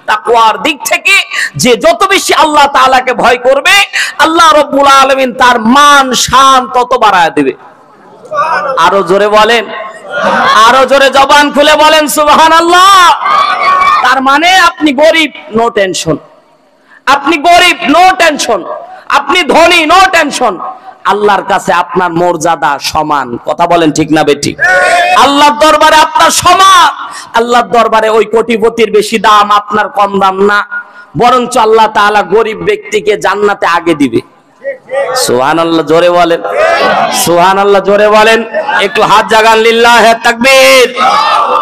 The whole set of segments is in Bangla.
তাকওয়ার দিক থেকে যে যত বেশি আল্লাহ তাআলাকে ভয় করবে, আল্লাহ রাব্বুল আলামিন তার মান শান তত বাড়ায় দিবে। আরো জোরে বলেন, আরো জোরে জবান খুলে বলেন সুবহানাল্লাহ। তার মানে আপনি গরিব, নো টেনশন। আপনি গরিব, নো টেনশন। আপনি ধনী, নো টেনশন। আল্লাহর কাছে আপনার মর্যাদা সমান। কথা বলেন ঠিক না বেঠিক? আল্লাহর দরবারে আপনার সমান। আল্লাহর দরবারে ওই কোটিপতির বেশি দাম, আপনার কম দাম না, বরঞ্চ আল্লাহ তাআলা গরিব ব্যক্তিকে জান্নাতে আগে দিবে। সুবহানাল্লাহ জোরে বলেন, সুবহানাল্লাহ জোরে বলেন। একটু হাত জাগান, লিল্লাহে তাকবীর।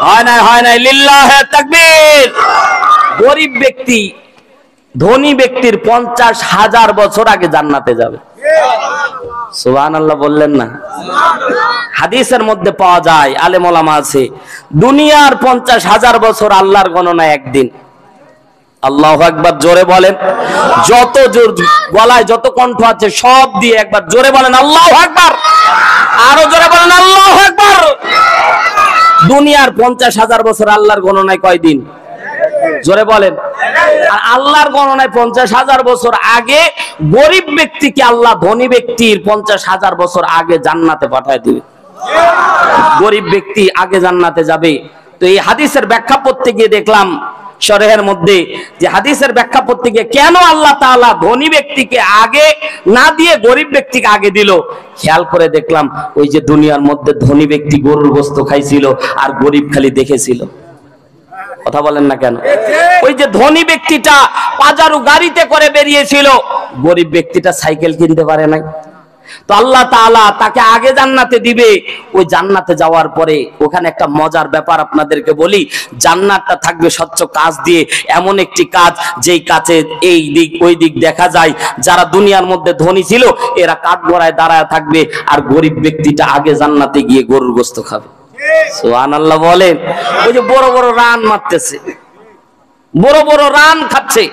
হয় না লিল্লাহে তাকবীর। গরিব ব্যক্তি ধনী ব্যক্তির 50,000 বছর আগে জান্নাতে যাবে। সুবহানাল্লাহ বললেন না? হাদিসের মধ্যে পাওয়া যায়, আলেম ওলামা আছে, দুনিয়ার 50,000 বছর আল্লাহর গণনা একদিন। আল্লাহু আকবার জোরে বলেন। যত জোর গলায় যত কণ্ঠ আছে সব দিয়ে একবার জোরে বলেন আল্লাহু আকবার। আরো জোরে বলেন আল্লাহু আকবার। দুনিয়ার 50,000 বছর আল্লাহর গণনায় কয়দিন? জোরে বলেন। আর আল্লাহর গণনায় 50,000 বছর আগে গরিব ব্যক্তিকে আল্লাহ ধনী ব্যক্তির 50,000 বছর আগে জান্নাতে পাঠায় দিবে। গরিব ব্যক্তি আগে জান্নাতে যাবে। তো এই হাদিসের ব্যাখ্যা পড়তে গিয়ে দেখলাম শরহের মধ্যে যে হাদিসের ব্যাখ্যা পড়তে গিয়ে কেন আল্লাহ তাআলা ধনী ব্যক্তিকে আগে না দিয়ে গরিব ব্যক্তিকে আগে দিল, খেয়াল করে দেখলাম ওই যে দুনিয়ার মধ্যে ধনী ব্যক্তি গরুর গোশত খাইছিল আর গরিব খালি দেখেছিল। কথা বলেন না কেন? ওই যে ধনী ব্যক্তিটা পাজারু গাড়িতে করে বেরিয়েছিল, গরিব ব্যক্তিটা সাইকেল কিনতে পারে নাই। তো আল্লাহ তাআলা তাকে আগে জান্নাতে দিবে। ওই জান্নাতে যাওয়ার পরে ওখানে একটা মজার ব্যাপার আপনাদেরকে বলি, জান্নাতটা থাকবে স্বচ্ছ কাঁচ দিয়ে, এমন একটি কাঁচ যেই কাঁচে এই দিক ওই দিক দেখা যায়। যারা দুনিয়ার মধ্যে ধনী ছিল এরা কাঠগড়ায় দাঁড়ায় থাকবে, আর গরিব ব্যক্তিটা আগে জান্নাতে গিয়ে গরুর গোশত খাবে। সুবহানাল্লাহ বলেন। ওই যে বড় বড় রান মারতেছে, বড় বড় রান খাচ্ছে,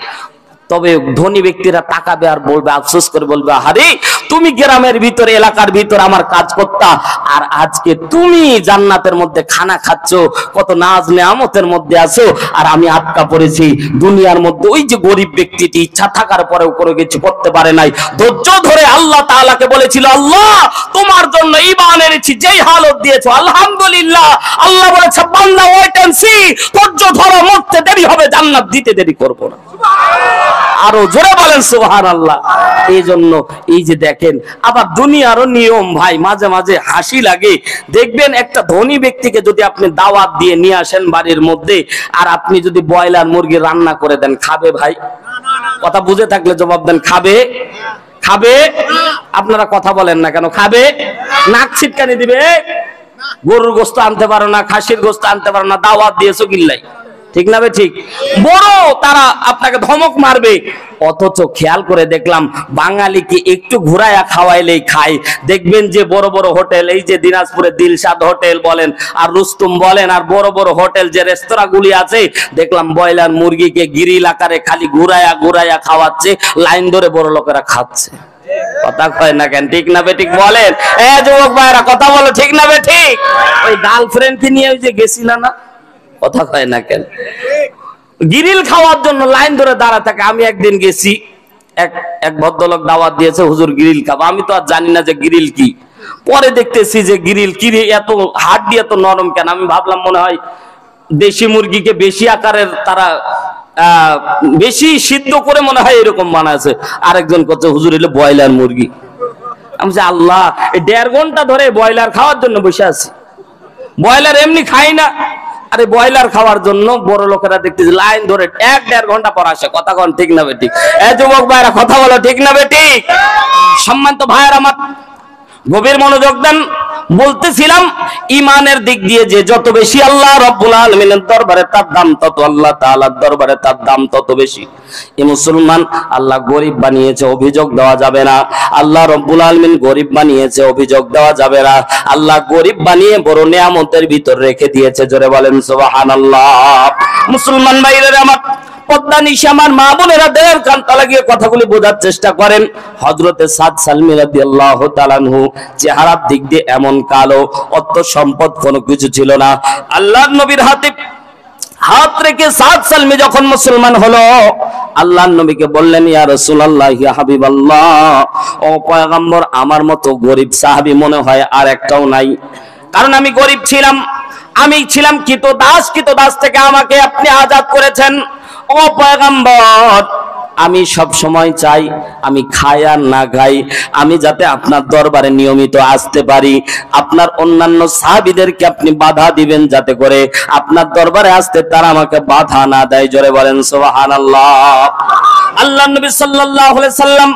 তবে ধনী ব্যক্তিরা তাকাবে আর বলবে, আফসোস করে বলবে, আরে তুমি গ্রামের ভিতরে এলাকার ভিতরে আমার কাজ করতা, আর আজকে তুমি জান্নাতের মধ্যে খানা খাচ্ছ, কত নাজ নেয়ামতের মধ্যে আছো, আর আমি আটকা পড়েছি দুনিয়ার মধ্যে। ওই যে গরিব ব্যক্তিটি ইচ্ছা থাকার পরেও কোনো কিছু করতে পারে নাই, ধৈর্য ধরে আল্লাহ তাআলাকে বলেছিল, আল্লাহ তোমার জন্য ঈমান এনেছি, যেই হালত দিয়েছো আলহামদুলিল্লাহ। আল্লাহ বলেছে, বান্দা ওয়েট এন্ড সি, ধৈর্য ধরো, মরতে দেরি হবে, জান্নাত দিতে দেরি করব না। আরো জোরে বলেন সুবহানাল্লাহ। এই জন্য এই যে দেখেন, আবার দুনিয়ারও নিয়ম ভাই, মাঝে মাঝে হাসি লাগে। দেখবেন একটা ধনী ব্যক্তিকে যদি আপনি দাওয়াত দিয়ে নিয়ে আসেন বাড়ির মধ্যে, আর আপনি যদি ব্রয়লার মুরগি রান্না করে দেন, খাবে ভাই? কথা বুঝে থাকলে জবাব দেন, খাবে? খাবে? আপনারা কথা বলেন না কেন? খাবে? নাক ছিটকানি দিবে। গরুর গোশত আনতে পারো না, খাসির গোশত আনতে পারো না, দাওয়াত দিয়েছো কিল্লাই, ঠিক না বে ঠিক? বড় তারা আপনাকে ধমক মারবে। অথচ খেয়াল করে দেখলাম বাঙালিকে একটু ঘুরায়া খাওয়াইলেই খায়। দেখবেন যে বড় বড় হোটেল, এই যে দিনাজপুরে দিলশাদ হোটেল বলেন আর রুস্তুম বলেন, আর বড় বড় হোটেল যে রেস্তোরাঁগুলি আছে, দেখলাম ব্রয়লার মুরগিকে গিরিল আকারে খালি ঘুরায়া ঘুরায়া খাওয়াচ্ছে, লাইন ধরে বড় লোকেরা খাচ্ছে। কথা কয় না কেন? ঠিক না বে ঠিক বলেন? যুবক ভাইরা কথা বলো, ঠিক না বে ঠিক? ওই গার্লফ্রেন্ডকে নিয়ে ওই যে গেছিল না, কথা কয় না কেন? গিরিল খাওয়ার জন্য লাইন ধরে দাঁড়া থাকে। আমি একদিন গেছি, এক ভদ্রলোক দাওয়াত দিয়েছে, হুজুর গিরিল খাবো। আমি তো আর জানি না যে গিরিল কি। পরে দেখতেছি যে গিরিল কি, এত হাড্ডি এত নরম কেন? আমি ভাবলাম মনে হয় দেশি মুরগিকে বেশি আকারের তারা বেশি সিদ্ধ করে মনে হয় এরকম বানাচ্ছে। আরেকজন করছে, হুজুর এলো ব্রয়লার মুরগি। আমি বলছি, আল্লাহ, 1.5 ঘন্টা ধরে ব্রয়লার খাওয়ার জন্য বসে আছি। ব্রয়লার এমনি খাই না, আরে ব্রয়লার খাওয়ার জন্য বড় লোকেরা দেখতেছি লাইন ধরে 1.5 ঘন্টা পর আসে। কথা কন ঠিক না বেঠিক? যুবক ভাইরা কথা বলো, ঠিক না বেঠিক? সম্মানিত ভাইয়ের আমার, গভীর মনোযোগ দেন। বলতেছিলাম ইমানের দিক দিয়ে যে যত বেশি আল্লাহ রাব্বুল আলামিনের দরবারে তার দাম, তত আল্লাহ তাআলার দরবারে তার দাম তত বেশি। এই মুসলমান আল্লাহ গরিব বানিয়েছে, অভিযোগ দেওয়া যাবে না। আল্লাহ রাব্বুল আলামিন গরিব বানিয়েছে, অভিযোগ দেওয়া যাবে না। আল্লাহ গরিব বানিয়ে বড় নিয়ামতের ভিতর রেখে দিয়েছে। জোরে বলেন সুবহানাল্লাহ। মুসলমান ভাইরা আমার, পদ্মা নিশি আমার মা বোনেরা দেহের কান্তা লাগিয়ে কথাগুলি বোঝার চেষ্টা করেন। হযরতে সাদ সালমী রাদিয়াল্লাহু তাআলা আনহু চেহারার দিক দিয়ে এমন কালো, অর্থ সম্পদ কোনো কিছু ছিল না। আল্লাহর নবীর হাতে হাত রেখে সাদ সালমি যখন মুসলমান হলো, আল্লাহর নবীকে বললেন, ইয়া রাসূলুল্লাহ, ইয়া হাবিবাল্লাহ, ও পয়গম্বর, আমার মতো গরিব সাহাবী মনে হয় আর একটাও নাই। কারণ আমি গরিব ছিলাম, আমি ছিলাম কৃতদাস থেকে আমাকে আপনি আজাদ করেছেন। ও পয়গম্বর, আমি সব সময় চাই আমি খাই আর না খাই, আমি যাতে আপনার দরবারে নিয়মিত আসতে পারি। আপনার অন্যান্য সাহাবীদেরকে আপনি বাধা দিবেন যাতে করে আপনার দরবারে আসতে তারা আমাকে বাধা না দেয়। জোরে বলেন সুবহানাল্লাহ। আল্লাহর নবী সাল্লাল্লাহু আলাইহি সাল্লাম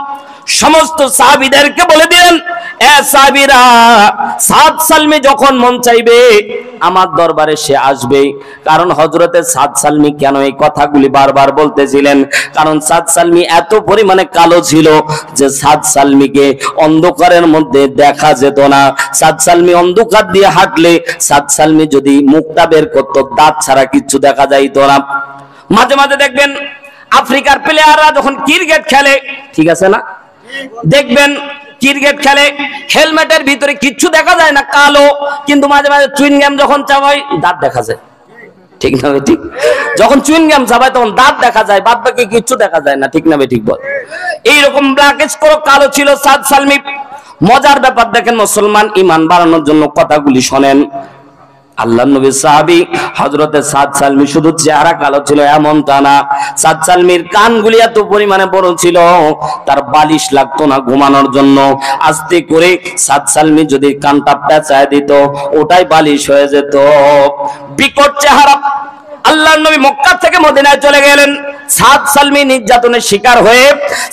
সমস্ত সাহাবীদেরকে বলে দিলেন, এ সাহাবীরা, সাদ সালমি যখন মন চাইবে আমার দরবারে সে আসবে। কারণ হযরতে সাদ সালমি কেন এই কথাগুলি বারবার বলতেছিলেন? কারণ সাদ সালমি এত পরিমাণে কালো ছিল যে সাদ সালমিকে অন্ধকারের মধ্যে দেখা যেত না। সাদ সালমি অন্ধকার দিয়ে হাঁটলে সাদ সালমি যদি মুখটা বের করতো, দাঁত ছাড়া কিচ্ছু দেখা যাইতো না। মাঝে মাঝে দেখবেন আফ্রিকার প্লেয়াররা যখন ক্রিকেট খেলে, ঠিক আছে না, দেখবেন ক্রিকেট খেলে হেলমেটের ভিতরে কিচ্ছু দেখা যায় না, কালো, কিন্তু মাঝে মাঝে চুইং গাম যখন চাবাই দাঁত দেখা যায়, ঠিক না? ঠিক, যখন চুইং গাম চাবাই তখন দাঁত দেখা যায়, বাদ বাকি কিচ্ছু দেখা যায় না, ঠিক না? ঠিক বল। এইরকম ব্ল্যাকেজ করে কালো ছিল সাদ সালমি। মজার ব্যাপার দেখেন, মুসলমান ঈমান বাড়ানোর জন্য কথাগুলি শোনেন। আল্লাহর নবীর সাহাবী হযরতে সাদ সালমি শুধু চেহারা কালো ছিল এমনটা না, সাদ সালমির কানগুলি এত পরিমাণে বড় ছিল তার বালিশ লাগতো না ঘুমানোর জন্য। আস্তে করে সাদ সালমি যদি কানটা পেঁচায় দিত, ওটাই বালিশ হয়ে যেত। বিকট চেহারা। আল্লাহর নবী মক্কা থেকে মদিনায় চলে গেলেন। সাদ সালমি নির্যাতনের শিকার হয়ে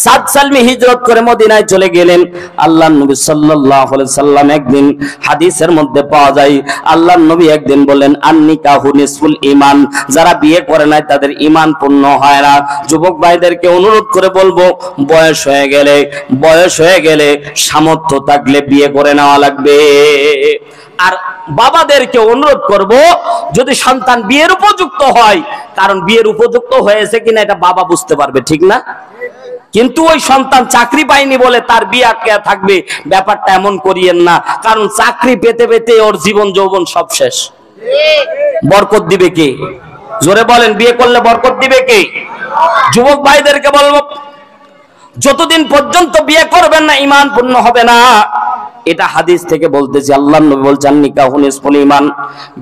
সাদ সালমি হিজরত করে মদিনায় চলে গেলেন। আল্লাহর নবী সাল্লাল্লাহু আলাইহি সাল্লাম একদিন হাদিসের মধ্যে পাওয়া যায়, আল্লাহর নবী একদিন বলেন, আন-নিকাহু নিসফুল ঈমান, যারা বিয়ে করে নাই তাদের ঈমান পূর্ণ হয় না। যুবক ভাইদেরকে অনুরোধ করে বলবো, বয়স হয়ে গেলে সামর্থ্য থাকলে বিয়ে করে নেওয়া লাগবে। আর বাবাদেরকে অনুরোধ করব, যদি সন্তান বিয়ের উপযুক্ত হয়, কারণ বিয়ের উপযুক্ত হয়েছে কিনা এটা বাবা বুঝতে পারবে, ঠিক না? কিন্তু ওই সন্তান চাকরি পায়নি বলে তার বিয়ে আটকে থাকবে, ব্যাপারটা এমন করিয়েন না। কারণ চাকরি পেতে পেতে ওর জীবন যৌবন সব শেষ। বরকত দিবে কে? জোরে বলেন, বিয়ে করলে বরকত দিবে কে? যুবক ভাইদেরকে বলবো, যতদিন পর্যন্ত বিয়ে করবেন না ঈমান পূর্ণ হবে না। এটা হাদিস থেকে বলতেছি, আল্লাহর নবী বলছেন নিকাহু নিসফুল ঈমান,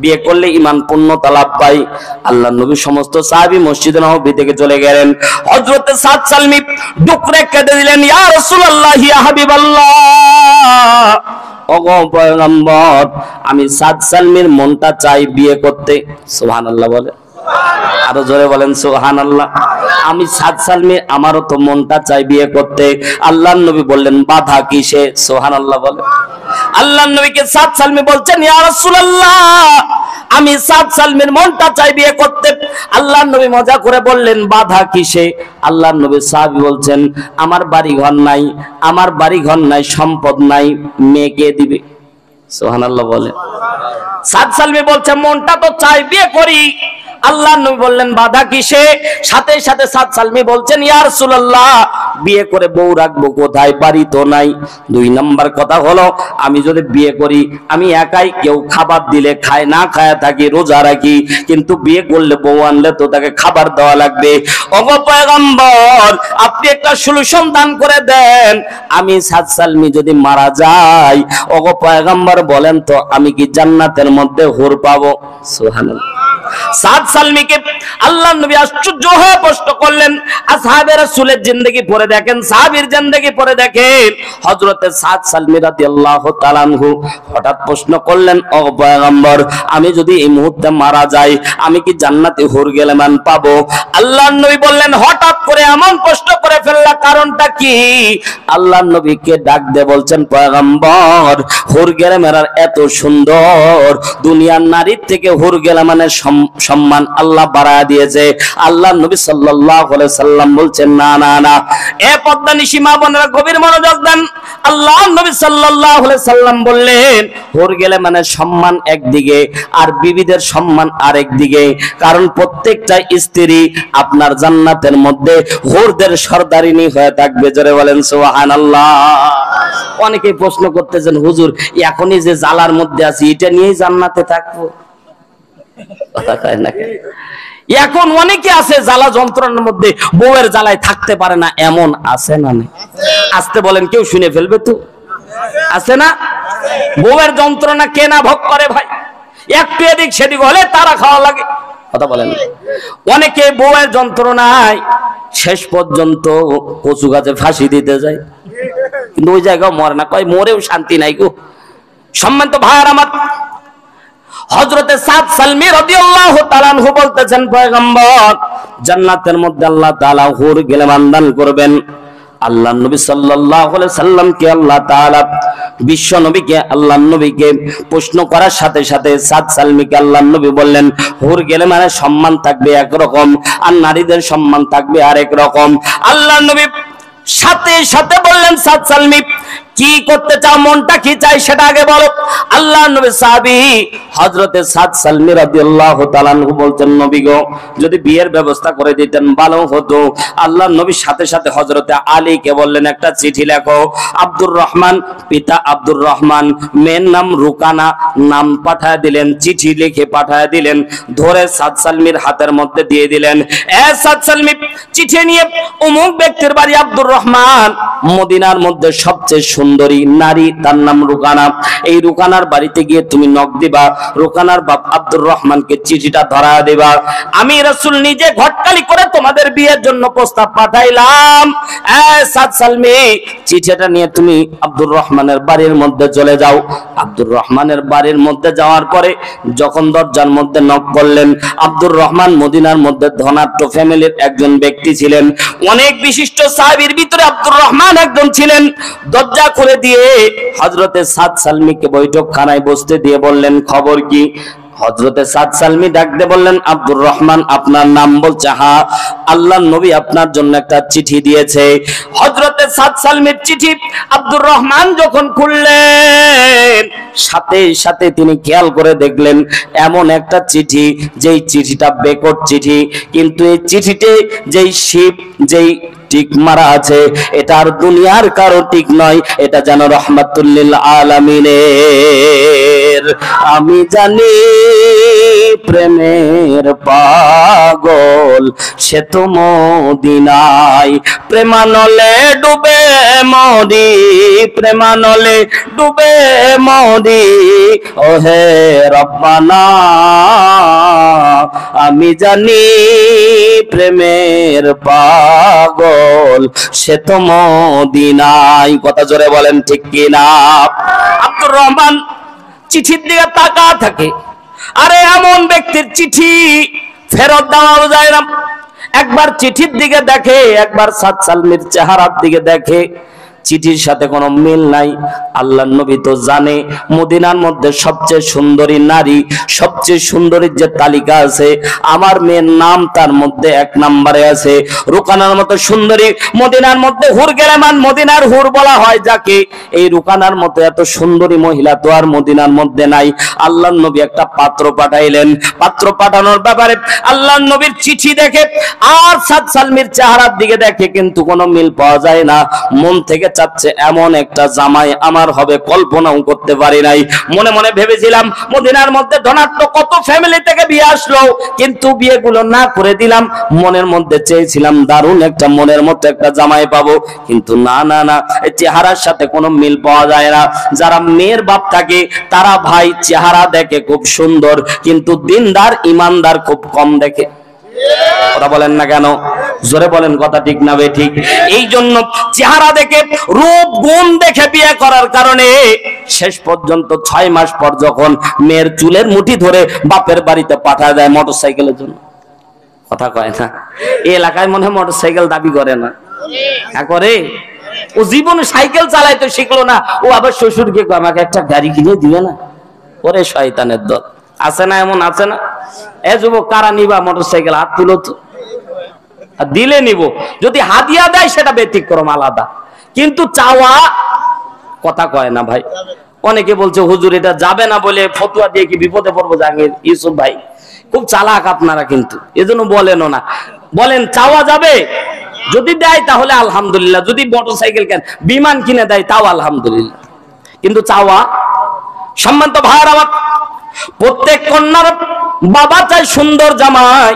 বিয়ে করলে ঈমান পূর্ণতা লাভ পায়। আল্লাহর নবী সমস্ত সাহাবী মসজিদে নববী থেকে চলে গেলেন। হযরতে সাদ সালমি ডুকরে কেঁদে দিলেন, ইয়া রাসূলুল্লাহ, ইয়া হাবিবাল্লাহ, ওগো পয়গম্বর, আমি সাদ সালমির মনটা চাই বিয়ে করতে। সুবহানাল্লাহ বলে, আরো জোরে বলেন সুবহানাল্লাহ। আমি সাদ সালমি, আমারও তো মনটা চাই বিয়ে করতে। আল্লাহর নবী বললেন, বাধা কিসে? সুবহানাল্লাহ বলে। আল্লাহর নবীকে সাদ সালমি বলছেন, ইয়া রাসূলুল্লাহ, আমি সাদ সালমির মনটা চাই বিয়ে করতে। আল্লাহর নবী মজা করে বললেন, বাধা কিসে? আল্লাহর নবী সাহাবী বলছেন, আমার বাড়ি ঘর নাই, সম্পদ নাই, মেয়েকে দিবে। সুবহানাল্লাহ বলে। সাদ সালমি বলছে, মনটা তো চাই বিয়ে করি। আল্লাহর নবী বললেন, বাধা কিসে? সাথে সাথে সাদ সালমি বলছেন, ইয়া রাসূলুল্লাহ, বিয়ে করে বউ রাখবো কোথায়? বাড়ি তো নাই। 2 নাম্বার কথা হলো, আমি যদি বিয়ে করি, আমি একাই, কেউ খাবার দিলে খায়, না খায় থাকি, রোজা রাখি, কিন্তু বিয়ে করলে বউ আনলে তো তাকে খাবার দেওয়া লাগবে। ওগো পয়গম্বর, আপনি একটা সলিউশন দান করে দেন। আমি সাদ সালমি যদি মারা যাই, ওগো পয়গম্বর বলেন তো, আমি কি জান্নাতের মধ্যে হুর পাবো? সুবহানাল্লাহ। সাদ সালমিকে আল্লাহর নবী আশ্চর্য হয়ে প্রশ্ন করলেন। আসহাবে রাসূলের জিন্দেগি পড়ে দেখেন, সাহাবীর জিন্দেগি পড়ে দেখেন। হযরতে সাদ সালমি রাদিয়াল্লাহু তাআলা আনহু হঠাৎ প্রশ্ন করলেন, ও পয়গম্বর, আমি যদি এই মুহূর্তে মারা যাই, আমি কি জান্নাতে হুর গেলেমান পাবো? আল্লাহর নবী বললেন, হঠাৎ করে এমন প্রশ্ন করে ফেললা, কারণটা কি? আল্লাহর নবীকে ডাক দিয়ে বলছেন, পয়গম্বর, হুর গেলেমানের এত সুন্দর, দুনিয়ার নারীর থেকে হুর গেলেমানের সম্মান আল্লাহ বাড়ায় দিয়েছে। আল্লাহর নবী সাল্লাল্লাহু আলাইহি সাল্লাম বলছেন, না না না, এ পদ্মানিশী মা বোনেরা গভীর মনোযোগ দেন। আল্লাহর নবী সাল্লাল্লাহু আলাইহি সাল্লাম বললেন, হুর গেলেমানের সম্মান একদিকে আর বিবিদের সম্মান আরেক দিকে। কারণ প্রত্যেকটা স্ত্রী আপনার জান্নাতের মধ্যে হুরদের সরদারিনী হয়ে থাকবে। জোরে বলেন সুবহানাল্লাহ। অনেকেই প্রশ্ন করতেছেন, হুজুর, এখনই যে জালার মধ্যে আছি, এটা নিয়েই জান্নাতে থাকবো? কথা কয় না। এখন অনেকে আছে জ্বালা যন্ত্রণার মধ্যে বউয়ের জ্বালায় থাকতে পারে না, এমন আছে না? আসতে বলেন, কেউ শুনে ফেলবে তো? আছে না? বউয়ের যন্ত্রণা কে না ভোগ করে ভাই? একটু এদিক সেদিক হলে তারা খাওয়া লাগে, কথা বলেন। অনেকে বউয়ের যন্ত্রণায় শেষ পর্যন্ত কচু গাছে ফাঁসি দিতে যায়, কিন্তু ওই জায়গায় মরে না, কয় মরেও শান্তি নাই গো। সম্মানিত ভাইয়ার আমার, হযরতে সাদ সালমী রাদিয়াল্লাহু তাআলা আনহু বলতেছেন, পয়গম্বর জান্নাতের মধ্যে আল্লাহ তাআলা হুর গিলমান দান করবেন। আল্লাহ নবী সাল্লাল্লাহু আলাইহি সাল্লামকে আল্লাহ তাআলা, বিশ্ব নবীকে আল্লাহ নবীকে প্রশ্ন করার সাথে সাথে সাদ সালমীকে আল্লাহ নবী বললেন, হুর গিলমানের সম্মান থাকবে একরকম, আর নারীদের সম্মান থাকবে আরেক রকম। আল্লাহ নবী সাথে সাথে বললেন, সাদ সালমী কি করতে চাও, মনটা কি চাই সেটা আগে বলো। আল্লাহ নবী সাহাবী হযরতে সাদ সালমী রাদিয়াল্লাহু তাআলা আনহু বলতেন, নবী গো যদি বিয়ের ব্যবস্থা করে দিতেন ভালো হতো। আল্লাহ নবী সাথে সাথে হযরতে আলীকে বললেন, একটা চিঠি লেখো। আব্দুর রহমান, পিতা আব্দুর রহমান, মেয়ের নাম রুকানা, নাম পাঠায় দিলেন, চিঠি লিখে পাঠায় দিলেন, ধরে সাদ সালমীর হাতের মধ্যে দিয়ে দিলেন। এ সাদ সালমী, চিঠি নিয়ে অমুক ব্যক্তির বাড়ি আব্দুর রহমান, মদিনার মধ্যে সবচেয়ে সুন্দরী নারী, তার নাম রুকানা। এই রুকানার বাড়িতে গিয়ে তুমি নক দিবা, রুকানার বাপ আব্দুর রহমানকে চিঠিটা ধরা দেবা। আমি রাসূল নিজে ঘটকালি করে তোমাদের বিয়ের জন্য প্রস্তাব পাঠাইলাম। সাদ সালমী, চিঠিটা নিয়ে তুমি আব্দুর রহমানের বাড়ির মধ্যে চলে যাও। আব্দুর রহমানের বাড়ির মধ্যে যাওয়ার পরে যখন দরজার মধ্যে নক করলেন, আব্দুর রহমান মদিনার মধ্যে ধনাঢ্য ফ্যামিলির একজন ব্যক্তি ছিলেন, অনেক বিশিষ্ট সাহাবীর ভিতরে আব্দুর রহমান একজন ছিলেন। দরজা খুলে দিয়ে হযরতে সাদ সালমীকে বৈঠকখানায় বসতে দিয়ে বললেন, খবর কি? হযরতে সাদ সালমী ডাক দিয়ে বললেন, আব্দুর রহমান আপনার নাম বলছে? হ্যাঁ, আল্লাহর নবী আপনার জন্য একটা চিঠি দিয়েছে। হযরতে সাদ সালমীর চিঠি আব্দুর রহমান যখন খুললেন, সাথে সাথে তিনি খেয়াল করে দেখলেন এমন একটা চিঠি, যেই চিঠিটা বেকট চিঠি, কিন্তু এই চিঠিতে যেই শিপ, যেই টিক মারা আছে, এটা আর দুনিয়ার কারো টিক নয়, এটা যেন রাহমাতুল লিল আলামিনের। আমি জানি প্রেমের পাগল সে তো মদিনায়, প্রেমানলে ডুবে মরি, প্রেমানলে ডুবে মরি, ওহে রব্বানা আমি জানি প্রেমের পাগল সে তো মদিনায়। কথা জোরে বলেন ঠিক কি না? আব্দুর রহমান চিঠির দিকে তাকা থাকে, আরে এমন ব্যক্তির চিঠি ফেরত দেওয়া যায় না। একবার চিঠির দিকে দেখে, একবার সাদ সালমীর চেহারার দিকে দেখে, চিঠির সাথে কোনো মিল নাই। আল্লাহর নবী তো জানে মদিনার মধ্যে সবচেয়ে সুন্দরী নারী, সবচেয়ে সুন্দরীর যে তালিকা আছে, আমার মেয়ের নাম তার মধ্যে এক নম্বরে আছে। রুকানার মতো সুন্দরী মদিনার মধ্যে হুর গেলেমান, মদিনার হুর বলা হয় যাকে। এই রুকানার মতো এত সুন্দরী মহিলা তো আর মদিনার মধ্যে নাই। আল্লাহর নবী একটা পাত্র পাঠাইলেন। পাত্র পাঠানোর ব্যাপারে আল্লাহর নবীর চিঠি দেখে আর সাদ সালমীর চেহারার দিকে দেখে, কিন্তু কোনো মিল পাওয়া যায় না। মন থেকে চাচ্ছে এমন একটা জামাই আমার হবে, কল্পনাও করতে পারি নাই। মনে মনে ভেবেছিলাম মদিনার মধ্যে ধনাঢ্য কত ফ্যামিলি থেকে বিয়ে আসলো, কিন্তু বিয়েগুলো না করে দিলাম। মনের মধ্যে চেয়েছিলাম দারুণ একটা মনের মতো একটা জামাই পাবো, কিন্তু না না না, এই চেহারার সাথে কোনো মিল পাওয়া যায় না। যারা মেয়ের বাপ থাকে তারা ভাই চেহারা দেখে খুব সুন্দর, কিন্তু দিনদার ইমানদার খুব কম দেখে। কথা বলেন না কেন? জোরে বলেন, কথা ঠিক না ঠিক? এই জন্য চেহারা দেখে, রূপ গুণ দেখে বিয়ে করার কারণে শেষ পর্যন্ত 6 মাস পর যখন মেয়ের চুলের মুঠি ধরে বাপের বাড়িতে পাঠায় দেয় মোটরসাইকেলের জন্য। কথা কয় না? এই এলাকায় মনে হয় মোটরসাইকেল দাবি করে না, করে। ও জীবনে সাইকেল চালাইতে শিখলো না, ও আবার শ্বশুরকে আমাকে একটা গাড়ি কিনে দিবে না। ওরে শয়তানের দল, আছে না এমন? আছে না? এ যুবক, কারা নিবা মোটরসাইকেল? হাত তুলো তো। দিলে নিব, যদি হাদিয়া দেয় সেটা ব্যতিক্রম, আলাদা। কিন্তু চাওয়া, কথা কয় না ভাই। অনেকে বলছে হুজুর এটা যাবে না বলে ফতোয়া দিয়ে কি বিপদে পড়বো? জাহাঙ্গীর ইউসুফ ভাই খুব চালাক আপনারা, কিন্তু এজন্য বলেনও না। বলেন চাওয়া যাবে? যদি দেয় তাহলে আলহামদুলিল্লাহ, যদি মোটরসাইকেল কেন বিমান কিনে দেয় তাও আলহামদুলিল্লাহ, কিন্তু চাওয়া। সম্মানিত ভাইরা আমার, প্রত্যেক কন্যার বাবা চাই সুন্দর জামাই,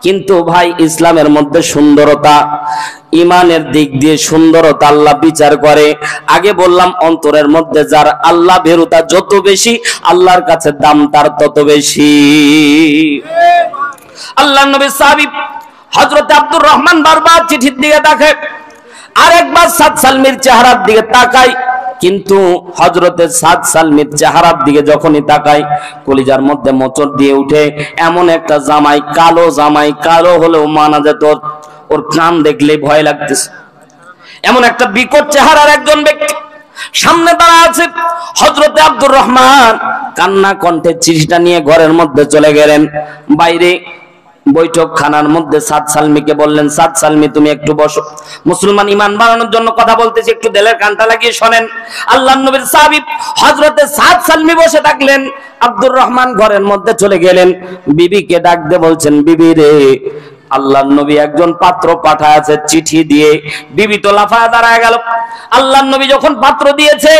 কিন্তু ভাই ইসলামের মধ্যে সুন্দরতা, ইমানের দিক দিয়ে সুন্দরতা আল্লাহ বিচার করে। আগে বললাম অন্তরের মধ্যে যার আল্লাহ ভীরুতা যত বেশি, আল্লাহর কাছে দাম তার তত বেশি। আল্লাহর নবী সাহাবী হযরত আব্দুর রহমান বারবার চিঠির দিকে তাকায়, আরেকবার সাদ সালমির চেহারার দিকে তাকায়, কিন্তু হযরতে সাদ সালমির চেহারার দিকে যখনই তাকায় কলিজার মধ্যে মোচড় দিয়ে উঠে। এমন একটা জামাই, কালো জামাই, কালো হলেও মানা যেত, ওর কান দেখলে ভয় লাগতেছে। এমন একটা বিকট চেহারার একজন ব্যক্তি সামনে দাঁড়া আছে। হযরতে আব্দুর রহমান কান্না কণ্ঠে চিঠিটা নিয়ে ঘরের মধ্যে চলে গেলেন। বাইরে বৈঠক খানার মধ্যে সাদ সালমিকে বললেন, সাদ সালমি তুমি একটু বসো, মুসলমান ইমান বাড়ানোর জন্য কথা বলতেছি, একটু দিলের কানটা লাগিয়ে শোনেন। আল্লাহর নবীর সাহাবী হযরতে সাদ সালমি বসে থাকলেন, আব্দুর রহমান ঘরের মধ্যে চলে গেলেন। বিবিকে ডাক দিয়ে বলছেন, বিবি রে, আল্লাহর নবী একজন পাত্র পাঠায়েছে চিঠি দিয়ে। বিবি তো লাফায় দাঁড়ায় গেল। আল্লাহর নবী যখন পাত্র দিয়েছে,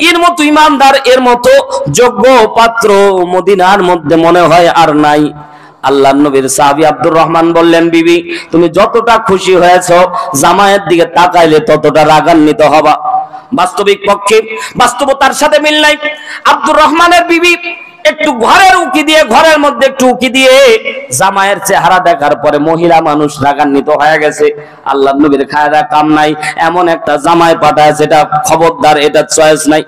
এর মতো ইমানদার, এর মতো যোগ্য পাত্র মদিনার মধ্যে মনে হয় আর নাই। আল্লাহর নবীর সাহাবী আব্দুর রহমান বললেন, বিবি তুমি যতটা খুশি হয়েছো, জামাইয়ের দিকে তাকাইলে ততটা রাগান্বিত হবা। বাস্তবিক পক্ষে বাস্তবতার সাথে মিল নাই। আব্দুর রহমানের বিবি একটু ঘরের উকি দিয়ে, ঘরের মধ্যে একটু উকি দিয়ে জামাইয়ের চেহারা দেখার পরে মহিলা মানুষ রাগান্বিত হয়ে গেছে। আল্লাহর নবীর খায়রা কাম নাই, এমন একটা জামাই পাঠায় যেটা খবরদার, এটা চয়েস নাই।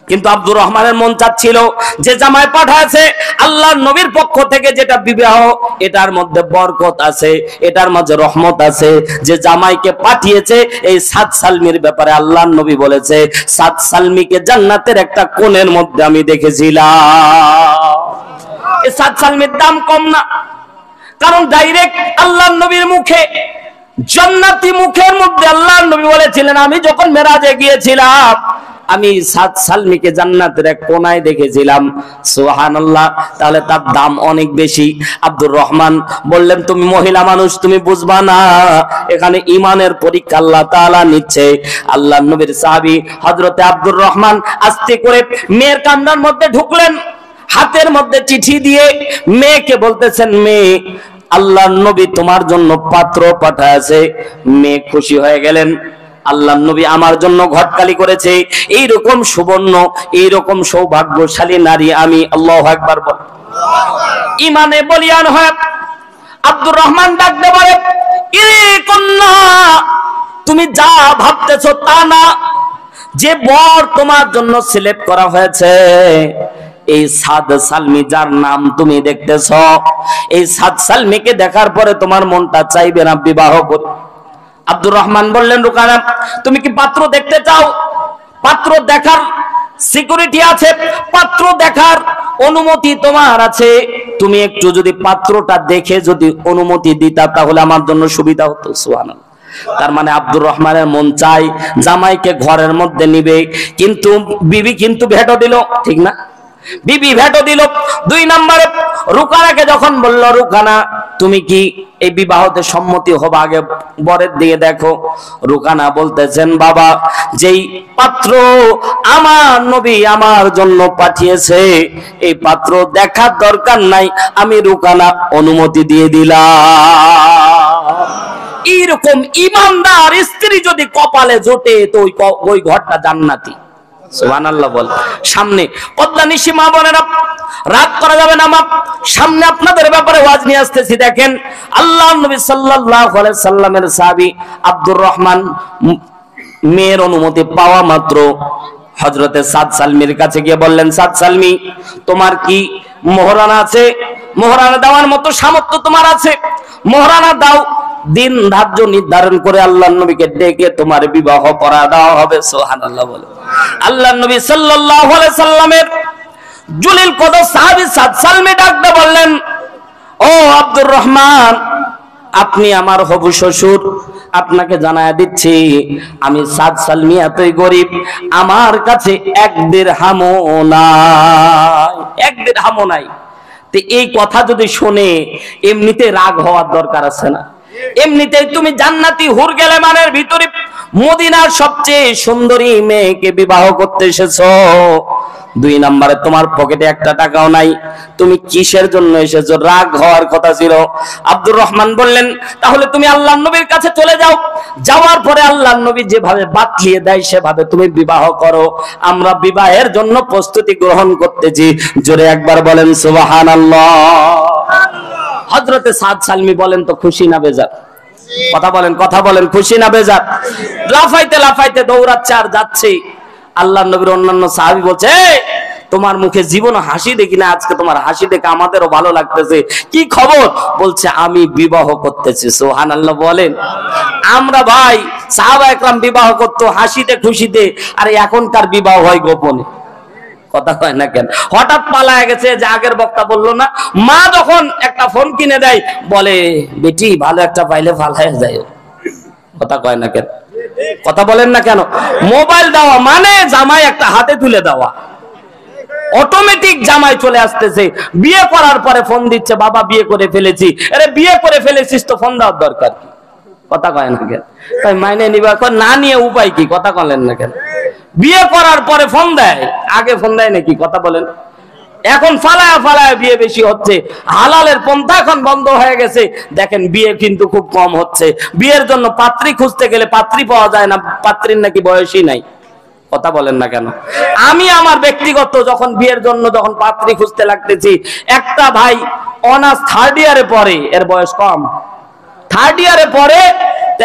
কিন্তু আব্দুর রহমানের মন চাচ্ছিল যে জামাই পাঠায়েছে আল্লাহর নবীর পক্ষ থেকে, যেটা বিবাহ, এটার মধ্যে বরকত আছে, এটার মাঝে রহমত আছে। যে জামাইকে পাঠিয়েছে এই সাদ সালমির ব্যাপারে আল্লাহর নবী বলেছে, সাদ সালমিকে জান্নাতের একটা কোণের মধ্যে আমি দেখেছিলাম। এই সাদ সালমির দাম কম না, কারণ ডাইরেক্ট আল্লাহর নবীর মুখে, জান্নাতি মুখের মধ্যে আল্লাহর নবী বলেছিলেন, আমি যখন মেরাজে গিয়েছিলাম আমি সাদ সালমিকে জান্নাতের এক কোণায় দেখেছিলাম। সুবহানাল্লাহ, তাহলে তার দাম অনেক বেশি। আব্দুর রহমান বললেন, তুমি মহিলা মানুষ, তুমি বুঝবা না, এখানে ইমানের পরীক্ষা আল্লাহ তাআলা নিচ্ছে। আল্লাহর নবীর সাহাবী হযরতে আব্দুর রহমান আস্তে করে মেয়ের কান্নার মধ্যে ঢুকলেন, হাতের মধ্যে চিঠি দিয়ে মেয়েকে বলতেছেন, মেয়ে আল্লাহর নবী তোমার জন্য পাত্র পাঠায়েছে। মেয়ে খুশি হয়ে গেলেন, আল্লাহর নবী আমার জন্য ঘটকালি করেছে, এইরকম সুবর্ণ, এইরকম সৌভাগ্যশালী নারী আমি। আল্লাহু আকবার বল। ইমানে বলিয়ান হয় আব্দুর রহমান ডাকতে বলে, ইরে কন্যা, তুমি যা ভাবতেছো তা না। যে বর তোমার জন্য সিলেক্ট করা হয়েছে, এই সাদ সালমি যার নাম তুমি দেখতেছ, এই সাদ সালমিকে দেখার পরে তোমার মনটা চাইবে না বিবাহ করতে। আব্দুর রহমান বললেন, রুকানা তুমি কি পাত্র দেখতে চাও? পাত্র দেখার সিকিউরিটি আছে, পাত্র দেখার অনুমতি তোমার আছে। তুমি একটু যদি পাত্রটা দেখে যদি অনুমতি দিতা তাহলে আমার জন্য সুবিধা হতো। সুবহানাল্লাহ। তার মানে আব্দুর রহমানের মন চাই জামাইকে ঘরের মধ্যে নিবে, কিন্তু বিবি কিন্তু ভেটো দিল, ঠিক না? বিবি ভেটো দিল। দুই নম্বরে রুকানাকে যখন বলল, রুকানা তুমি কি এই বিবাহতে সম্মতি হবে? আগে বরের দিকে দেখো। রুকানা বলতেছেন, বাবা যেই পাত্র আমার নবী আমার জন্য পাঠিয়েছে, এই পাত্র দেখার দরকার নাই, আমি রুকানা অনুমতি দিয়ে দিলাম। এইরকম ইমানদার স্ত্রী যদি কপালে জোটে তো ওই ঘরটা জান্নাতি। সুবহানাল্লাহ বল। সামনে পদ্মা নিশি মা বোনেরা, রাগ করা যাবে না মা, সামনে আপনাদের ব্যাপারে ওয়াজ নিয়ে আসতেছি। দেখেন আল্লাহর নবী সাল্লাল্লাহু আলাইহি সাল্লামের সাহাবী আব্দুর রহমান মেয়ের অনুমতি পাওয়া মাত্র হযরতে সাদ সালমির কাছে গিয়ে বললেন, সাদ সালমি তোমার কি মোহরানা আছে? মোহরানা দেওয়ার মতো সামর্থ্য তোমার আছে? মোহরানা দাও। দিন ধার্য নির্ধারণ করে আল্লাহর নবীকে ডেকে তোমার বিবাহ করা দেওয়া হবে। সুবহানাল্লাহ বলে। আল্লাহর নবী সাল্লাল্লাহু আলাইহি সাল্লামের জলিল কদর সাহাবী সাদ সালমি ডাকতে বললেন, ও আব্দুর রহমান, আপনি আমার হবু শ্বশুর, আপনাকে জানায়া দিচ্ছি আমি সাদ সালমি এতই গরিব, আমার কাছে এক দিরহামও নাই, এক দিরহামও নাই। তো এই কথা যদি শুনে এমনিতে রাগ হওয়ার দরকার আছে না? এমনিতেই তুমি জান্নাতি হুর গেলেমানের ভিতরে মদিনার সবচেয়ে সুন্দরী মেয়েকে বিবাহ করতে এসেছো, 2 নম্বরে তোমার পকেটে একটা টাকাও নাই, তুমি কিসের জন্য এসেছো? রাগ হওয়ার কথা ছিল। আব্দুর রহমান বললেন, তাহলে তুমি আল্লাহর নবীর কাছে চলে যাও, যাওয়ার পরে আল্লাহর নবী যেভাবে বাতলিয়ে দেয় সেভাবে তুমি বিবাহ করো, আমরা বিবাহের জন্য প্রস্তুতি গ্রহণ করতেছি। জোরে একবার বলেন সুবহানাল্লাহ। হযরতে সাদ সালমি বলেন তো খুশি না বেজার? কথা বলেন খুশি না বেজার? লাফাইতে লাফাইতে দৌড়াচ্ছে আর যাচ্ছে। আল্লাহর নবীর অন্যান্য সাহাবী বলছে, তোমার মুখে জীবন হাসি দেখি না, আজকে তোমার হাসি দেখে আমাদেরও ভালো লাগতেছে, কি খবর? বলছে আমি বিবাহ করতেছি। সুবহানাল্লাহ বলেন। আমরা ভাই সাহাবা একরাম বিবাহ করতো হাসিতে খুশিতে, আর এখনকার বিবাহ হয় গোপনে। কথা হয় না কেন? হঠাৎ পালায় গেছে, যে আগের বক্তা বললো না, মা যখন একটা ফোন কিনে দেয় বলে, বেটি ভালো একটা পাইলে পালায় যায়। কথা কয় না কেন? কথা বলেন না কেন? মোবাইল দেওয়া মানে জামাই একটা হাতে তুলে দেওয়া, অটোমেটিক জামাই চলে আসতেছে। বিয়ে করার পরে ফোন দিচ্ছে, বাবা বিয়ে করে ফেলেছি। আরে বিয়ে করে ফেলেছিস তো ফোন দেওয়ার দরকার কি? কথা কয় না কেন? তাই মাইনে নিবা, না নিয়ে উপায় কি? কথা বলেন না কেন? বিয়ে করার পরে ফোন দেয়, আগে ফোন দেয় নাকি? কথা বলেন। এখন ফালায়া ফালায়া বিয়ে বেশি হচ্ছে, হালালের পন্থা এখন বন্ধ হয়ে গেছে। দেখেন বিয়ে কিন্তু খুব কম হচ্ছে। বিয়ের জন্য পাত্রী খুঁজতে গেলে পাত্রী পাওয়া যায় না, পাত্রীর নাকি বয়সই নাই। কথা বলেন না কেন? আমি আমার ব্যক্তিগত যখন বিয়ের জন্য যখন পাত্রী খুঁজতে লাগতেছি, একটা ভাই অনার্স 3rd ইয়ারে পড়ে, এর বয়স কম, 3rd ইয়ারে পড়ে।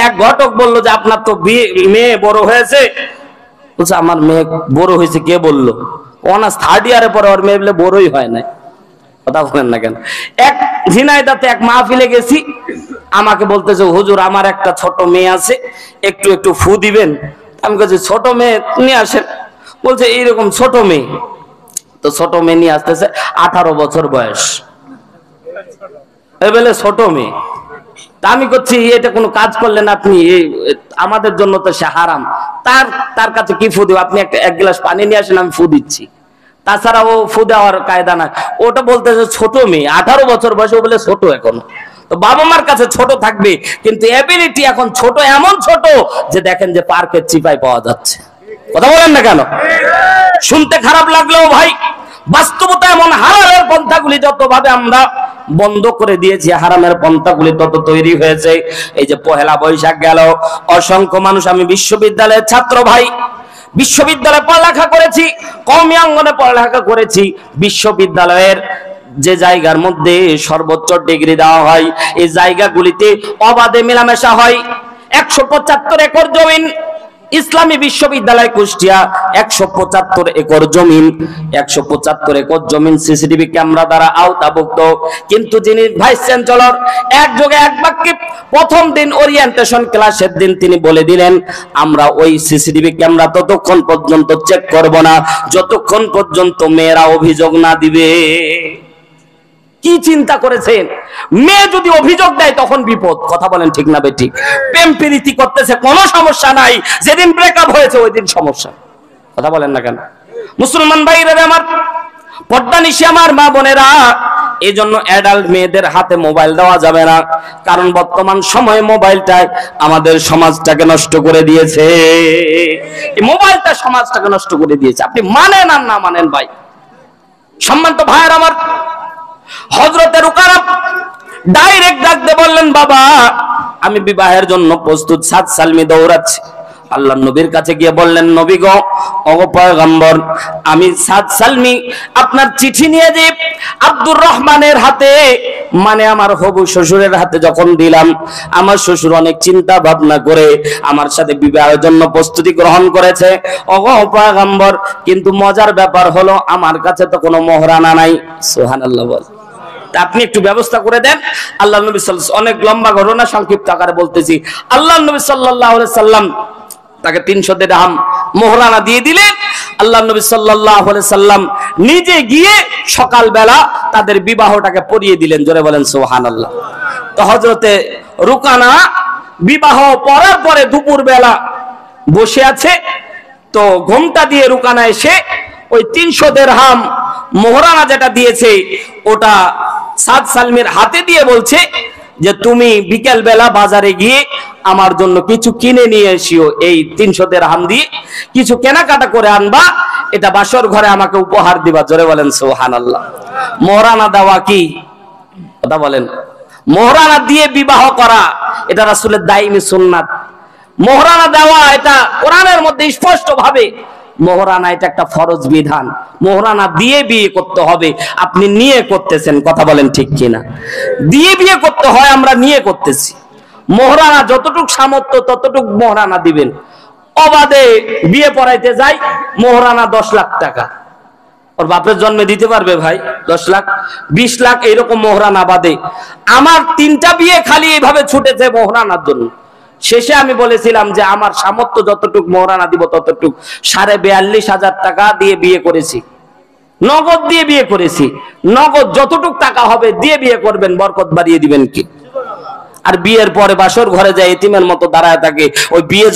এক ঘটক বলল যে আপনার তো মেয়ে বড় হয়েছে। বলছে আমার মেয়ে বড় হয়েছে কে বললো? অনার্স 3rd ইয়ারে পরে ওর মেয়ে বলে বড়ই হয় না। কথা বলেন না কেন? এক ঝিনাইদাতে এক মাহফিলে গেছি, আমাকে বলতেছে হুজুর আমার একটা ছোট মেয়ে আছে, একটু একটু ফু দিবেন। আমি বলছি ছোট মেয়ে নিয়ে আসেন। বলছে এইরকম ছোট মেয়ে। তো ছোট মেয়ে নিয়ে আসতেছে, 18 বছর বয়স, বলে ছোট মেয়ে। তা আমি করছি এটা কোনো কাজ করলেন আপনি? আমাদের জন্য তো সে হারাম। তার কাছে কি ফু দিব? আপনি এক গ্লাস পানি নিয়ে আসেন, আমি ফু দিচ্ছি। তাছাড়া ও ফু দেওয়ার কায়দা না। ওটা বলতেছে ছোট মেয়ে, 18 বছর বয়সে, বলে ছোট এখনো। তো বাবা মার কাছে ছোট থাকবে, কিন্তু এবিলিটি এখন ছোট, এমন ছোট যে দেখেন যে পার্কের চিপাই পাওয়া যাচ্ছে। কথা বলেন না কেন? শুনতে খারাপ লাগলেও ভাই বাস্তবতা এমন। হারামের পন্থাগুলি যতভাবে আমরা বন্ধ করে দিয়েছি, হারামের পন্থাগুলি তত তৈরি হয়েছে। এই যে পহেলা বৈশাখ গেল, অসংখ্য মানুষ, আমি বিশ্ববিদ্যালয়ের ছাত্র ভাই, বিশ্ববিদ্যালয়ে পড়ালেখা করেছি, কওমি অঙ্গনে পড়ালেখা করেছি। বিশ্ববিদ্যালয়ের যে জায়গার মধ্যে সর্বোচ্চ ডিগ্রি দেওয়া হয়, এই জায়গাগুলিতে অবাধে মেলামেশা হয়। 175 একর জমিন, ইসলামী বিশ্ববিদ্যালয় কুষ্টিয়া, 175 একর জমিন, 175 একর জমিন সিসিটিভি ক্যামেরা দ্বারা আওতাভুক্ত। কিন্তু যিনি ভাইস চ্যান্সেলর এক যোগে এক বাক্যে প্রথম দিন ওরিয়েন্টেশন ক্লাসের দিন তিনি বলে দিলেন, আমরা ওই সিসিটিভি ক্যামেরা ততক্ষণ পর্যন্ত চেক করব না যতক্ষণ পর্যন্ত মেয়েরা অভিযোগ না দিবে। কি চিন্তা করেছেন? মেয়ে যদি অভিযোগ দেয় তখন বিপদ। কথা বলেন ঠিক না বেঠিক? প্রেম প্রীতি করতেছে কোনো সমস্যা নাই, যেদিন ব্রেকআপ হয়েছে ওই দিন সমস্যা। কথা বলেন না কেন? মুসলমান ভাইরা আমার, পর্দা নিশি আমার মা বোনেরা, এই জন্য অ্যাডাল্ট মেয়েদের হাতে মোবাইল দেওয়া যাবে না। কারণ বর্তমান সময়ে মোবাইলটাই আমাদের সমাজটাকে নষ্ট করে দিয়েছে। এই মোবাইলটা সমাজটাকে নষ্ট করে দিয়েছে। আপনি মানেন আর না মানেন ভাই। সম্মানিত ভাইয়ের আমার, হযরতে রুকানা ডাইরেক্ট ডাকতে বললেন, বাবা আমি বিবাহের জন্য প্রস্তুত। সাদ সালমি দৌড়াচ্ছে, আল্লাহর নবীর কাছে গিয়ে বললেন, নবী গো, ওগো পয়গম্বর, আমি সাদ সালমি আপনার চিঠি নিয়ে যে আব্দুর রহমানের হাতে, মানে আমার হবু শ্বশুরের হাতে যখন দিলাম, আমার শ্বশুর অনেক চিন্তা ভাবনা করে আমার সাথে বিবাহের জন্য প্রস্তুতি গ্রহণ করেছে। ওগো পয়গম্বর, কিন্তু মজার ব্যাপার হলো আমার কাছে তো কোনো মোহরানা নাই। সুবহানাল্লাহ বল। আপনি একটু ব্যবস্থা করে দেন। আল্লাহ নবী সাল্লাল্লাহু আলাইহি ওয়াসাল্লাম, অনেক লম্বা ঘটনা, সংক্ষিপ্ত আকারে বলতেছি। আল্লাহ নবী সাল্লাল্লাহু আলাইহি সাল্লাম তাকে 300 দিরহাম মোহরানা দিয়ে দিলেন। আল্লাহ নবী সাল্লাল্লাহু আলাইহি সাল্লাম নিজে গিয়ে সকালবেলা তাদের বিবাহটাকে পড়িয়ে দিলেন। জোরে বলেন সুবহানাল্লাহ। তো হযরতে রুকানা বিবাহ পড়ার পরে দুপুর বেলা বসে আছে, তো ঘোমটা দিয়ে রুকানা এসে ওই 300 দিরহাম মোহরানা যেটা দিয়েছে ওটা সাদ সালমির হাতে দিয়ে বলছে যে তুমি বিকেল বেলা বাজারে গিয়ে আমার জন্য কিছু কিনে নিয়ে এসিও, এই 300 দিরহাম দিয়ে কিছু কেনাকাটা করে আনবা, এটা বাসর ঘরে আমাকে উপহার দিবা। জোরে বলেন সুবহানাল্লাহ। মোহরানা দেওয়া কি কথা বলেন? মোহরানা দিয়ে বিবাহ করা এটা রাসূলের দাইমি সুন্নাত। মোহরানা দেওয়া এটা কোরআনের মধ্যে স্পষ্ট ভাবে মোহরানা এটা একটা ফরজ বিধান। মোহরানা দিয়ে বিয়ে করতে হবে। আপনি নিয়ে করতেছেন, কথা বলেন ঠিক কিনা? দিয়ে বিয়ে করতে হয়, আমরা নিয়ে করতেছি। মোহরানা যতটুক সামর্থ্য ততটুক মোহরানা দিবেন। অবাধে বিয়ে পড়াইতে যাই, মোহরানা 10 লাখ টাকা। ওর বাপের জন্মে দিতে পারবে ভাই 10 লাখ 20 লাখ এইরকম মোহরানা বাদে? আমার 3টা বিয়ে খালি এইভাবে ছুটেছে মোহরানার জন্য। শেষে আমি বলেছিলাম যে আমার সামর্থ্য যতটুক মোহরানা দিব ততটুক, 42,500 টাকা দিয়ে বিয়ে করেছি, নগদ দিয়ে বিয়ে করেছি। নগদ যতটুক টাকা হবে দিয়ে বিয়ে করবেন, বরকত বাড়িয়ে দিবেন কি? আর বিয়ের পরে বাসর ঘরে যায় এতিমের মতো দাঁড়ায় থাকে, ওই বিয়ে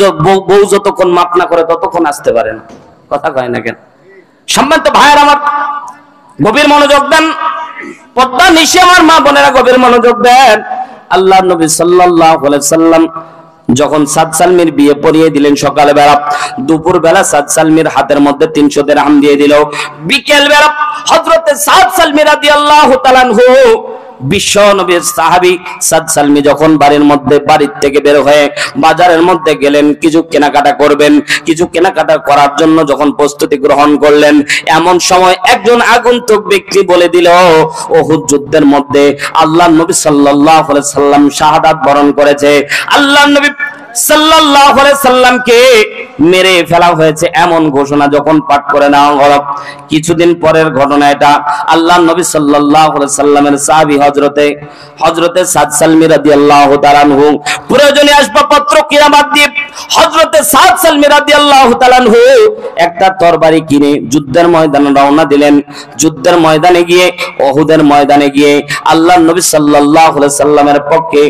বউ যতক্ষণ মাপ না করে ততক্ষণ আসতে পারে না। কথা কয় না কেন? সম্মানিত ভাইয়ের আমার, গভীর মনোযোগ দেন। পর্দা নিশে আমার মা বোনেরা গভীর মনোযোগ দেন। আল্লাহর নবী সাল্লাল্লাহু আলাইহি সাল্লাম যখন সাদ সালমির বিয়ে পড়িয়ে দিলেন সকালে বেলা, দুপুর বেলা সাদ সালমির হাতের মধ্যে 300 দিরহাম দিয়ে দিল। বিকেল বেলা হযরতে সাদ সালমি রাদিয়াল্লাহু তাআলা আনহু বিশ্ব নবীর সাহাবী সাদ সালমি যখন বাড়ির থেকে বের হয়ে বাজারের মধ্যে গেলেন কিছু কেনাকাটা করবেন, কিছু কেনাকাটা করার জন্য যখন প্রস্তুতি গ্রহণ করলেন, এমন সময় একজন আগন্তুক ব্যক্তি বলে দিল, উহুদ যুদ্ধের মধ্যে আল্লাহর নবী সাল্লাল্লাহু আলাইহি সাল্লাম শাহাদাত বরণ করেছে। আল্লাহর নবী সাল্লাল্লাহু আলাইহি সাল্লামকে মেরে ফেলা হয়েছে এমন ঘোষণা যখন পাঠ করে নেওয়া হলো। কিছুদিন পরের ঘটনা এটা। আল্লাহর নবী সাল্লাল্লাহু আলাইহি সাল্লামের সাহাবী হযরতে সাদ সালমি রাদিয়াল্লাহু তাআলা আনহু প্রয়োজনে আসবাবপত্র কিরামাত দিয়ে হযরতে সাদ সালমি রাদিয়াল্লাহু তাআলা আনহু একটা তরবারি কিনে যুদ্ধের ময়দানে রওনা দিলেন। যুদ্ধের ময়দানে গিয়ে, উহুদের ময়দানে গিয়ে আল্লাহর নবী সাল্লাল্লাহু আলাইহি সাল্লামের পক্ষে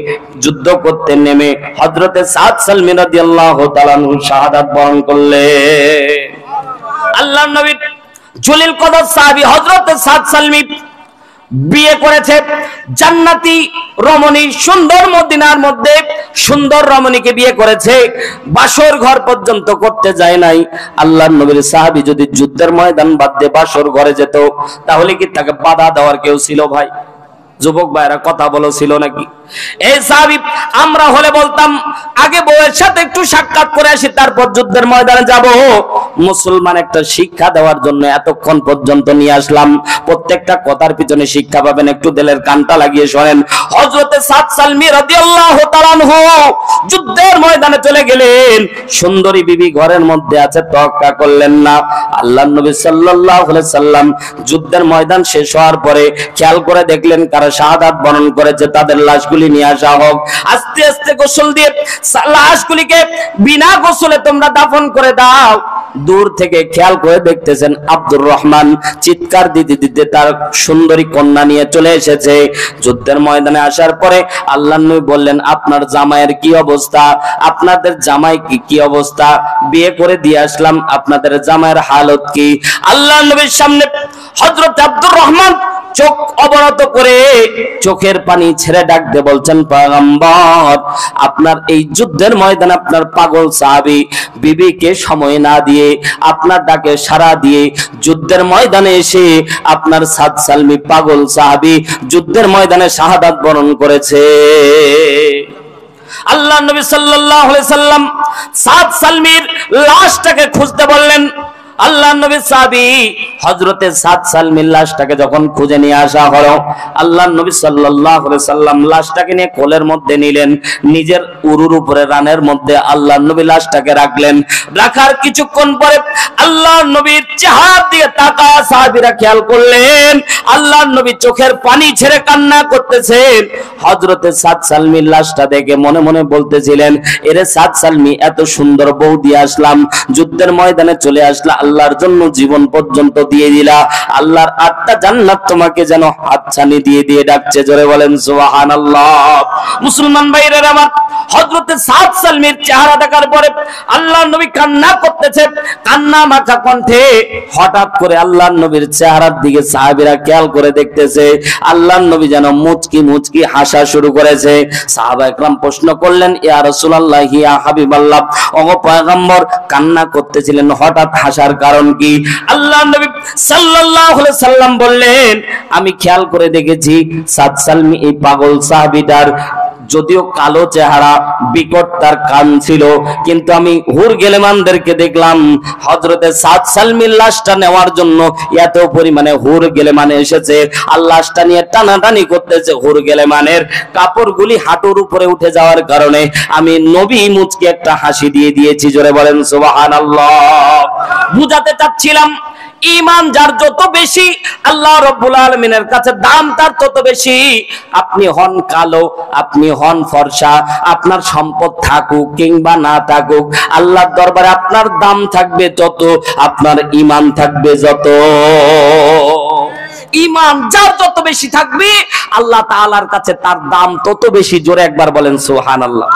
যুদ্ধ করতে নেমে হযরতে সাদ সালমি রাদিয়াল্লাহু তাআলা আনহু শাহাদাত বরণ করলেন। আল্লাহর নবী জলিল কদর সাহাবী হযরতে সাদ সালমি বিয়ে করেছে জান্নাতি রমণী, সুন্দর মদিনার মধ্যে সুন্দর রমণীকে বিয়ে করেছে। বাসর ঘর পর্যন্ত করতে যায় নাই। আল্লাহর নবীর সাহাবী যদি যুদ্ধের ময়দান বাদ দিয়ে বাসর ঘরে যেত, তাহলে কি তাকে বাধা দেওয়ার কেউ ছিল ভাই? যুবক ভাইরা কথা বলো, ছিল নাকি? এই সাহাবী আমরা হলে বলতাম আগে বউয়ের সাথে একটু সাক্ষাৎ করে আসি, তারপর যুদ্ধের ময়দানে যাব। মুসলমান একটা শিক্ষা দেওয়ার জন্য এতক্ষণ পর্যন্ত নিয়ে আসলাম। প্রত্যেকটা কথার পিছনে শিক্ষা পাবেন, একটু দিলের কানটা লাগিয়ে শোনেন। হযরতে সাদ সালমি রাদিয়াল্লাহু তাআলা আনহু যুদ্ধের ময়দানে চলে গেলেন। সুন্দরী বিবি ঘরের মধ্যে আছে, তোয়াক্কা করলেন না। আল্লাহর নবী সাল্লাল্লাহু আলাইহি সাল্লাম যুদ্ধের ময়দান শেষ হওয়ার পরে খেয়াল করে দেখলেন কারা শাহাদাত বরণ করেছে, তাদের লাশগুলি নিয়ে আসা হোক। আস্তে আস্তে গোসল দিয়ে লাশগুলিকে বিনা গোসলে তোমরা দাফন করে দাও। দূর থেকে খেয়াল করে দেখতেছেন আব্দুর রহমান চিৎকার দিতে দিতে তার সুন্দরী কন্যা নিয়ে চলে এসেছে। যুদ্ধের ময়দানে আসার পরে আল্লাহর নবী বললেন, আপনার জামাইয়ের কি অবস্থা? আপনাদের জামাই কি অবস্থা? বিয়ে করে দিয়ে আসলাম, আপনাদের জামাইয়ের হালত কি? আল্লাহর নবীর সামনে হযরত আব্দুর রহমান চোখ অবনত করে চোখের পানি ছেড়ে ডাক দিয়ে বলছেন, পয়গম্বর, আপনার এই যুদ্ধের ময়দানে আপনার পাগল সাহাবী বিবিকে সময় না দিয়ে, আপনার ডাকে সাড়া দিয়ে যুদ্ধের ময়দানে এসে আপনার সাদ সালমি পাগল সাহাবী যুদ্ধের ময়দানে শাহাদাত বরণ করেছে। আল্লাহ নবী সাল্লাল্লাহু আলাইহি সাল্লাম সাদ সালমির লাশটাকে খুঁজতে বললেন। আল্লাহ নবী সাহাবী হযরতে সাদ সালমির লাশটাকে যখন খুঁজে নিয়ে আসা হলো, আল্লাহ নবী সাল্লাল্লাহু আলাইহি সাল্লাম লাশটাকে নিয়ে কোলের মধ্যে নিলেন, নিজের উরুর উপরে রানের মধ্যে আল্লাহ নবী লাশটাকে রাখলেন। রাখার কিছুক্ষণ পরে আল্লাহ নবীর চেহারা দিয়ে তাকায় সাহাবীরা খেয়াল করলেন আল্লাহ নবী চোখের পানি ছেড়ে কান্না করতেছেন। হযরতে সাদ সালমির লাশটা দেখে মনে মনে বলতেছিলেন, এরে সাদ সালমি, এত সুন্দর বউ দিয়ে আসলাম, যুদ্ধের ময়দানে চলে আসলা, আল্লাহর জন্য জীবন পর্যন্ত দিয়ে দিলা, আল্লাহর 8টা জান্নাত তোমাকে যেন হাতছানি দিয়ে দিয়ে ডাকছে। জোরে বলেন সুবহানাল্লাহ। মুসলমান ভাইরা আমার, হযরতে সাদ সালমির চেহারা দেখার পরে আল্লাহর নবী কান্না করতেছে। কান্না মাখা কণ্ঠে হঠাৎ করে আল্লাহর নবীর চেহারার দিকে সাহাবীরা খেয়াল করে দেখতেছে, আল্লাহর নবী যেন মুচকি মুচকি হাসা শুরু করেছে। সাহাবা একরাম প্রশ্ন করলেন, ইয়া রাসূলুল্লাহ, ইয়া হাবিবাল্লাহ, ওগো পয়গম্বর, কান্না করতেছিলেন, হঠাৎ হাসার কারণ কি? আল্লাহর নবী সাল্লাল্লাহু আলাইহি সাল্লাম বললেন, আমি খেয়াল করে দেখেছি সাদ সালমি এই পাগল সাহাবীটার যদিও কালো চেহারা, বিকট তার কান ছিল, কিন্তু আমি হুর গেলেমানদেরকে দেখলাম হযরতে সাদ সালমির লাশটা নেওয়ার জন্য এত পরিমাণে হুর গেলেমানে এসেছে, আর লাশটা নিয়ে টানাটানি করতেছে। হুর গেলেমানের কাপড়গুলি হাঁটুর উপরে উঠে যাওয়ার কারণে আমি নবী মুচকে একটা হাসি দিয়ে দিয়েছি। জোরে বলেন সুবহানাল্লাহ। বুঝাতে চাচ্ছিলাম, ঈমান যার যত বেশি, আল্লাহ রাব্বুল আলামিনের কাছে দাম তার তত বেশি। আপনি হন কালো, আপনি হন ফর্সা, আপনার সম্পদ থাকুক কিংবা না থাকুক, আল্লাহর দরবারে আপনার দাম থাকবে যত, আপনার ঈমান থাকবে যত। ঈমান যার যত বেশি থাকবে, আল্লাহ তাআলার কাছে তার দাম তত বেশি। জোরে একবার বলেন সুবহানাল্লাহ।